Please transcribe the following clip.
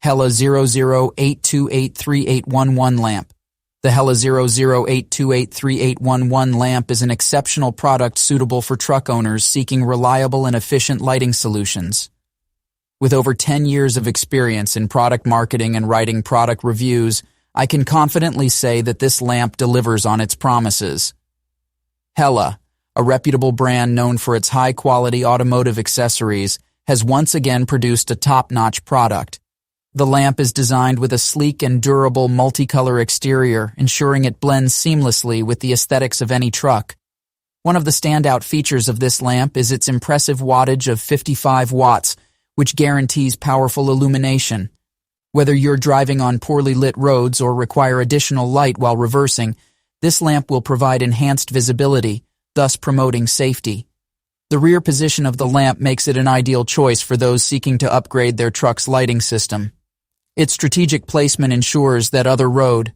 Hlmp lamp. The Hlmp lamp is an exceptional product suitable for truck owners seeking reliable and efficient lighting solutions. With over 10 years of experience in product marketing and writing product reviews, I can confidently say that this lamp delivers on its promises. Hlmp, a reputable brand known for its high-quality automotive accessories, has once again produced a top-notch product. The lamp is designed with a sleek and durable multicolor exterior, ensuring it blends seamlessly with the aesthetics of any truck. One of the standout features of this lamp is its impressive wattage of 55 watts, which guarantees powerful illumination. Whether you're driving on poorly lit roads or require additional light while reversing, this lamp will provide enhanced visibility, thus promoting safety. The rear position of the lamp makes it an ideal choice for those seeking to upgrade their truck's lighting system. Its strategic placement ensures that other road,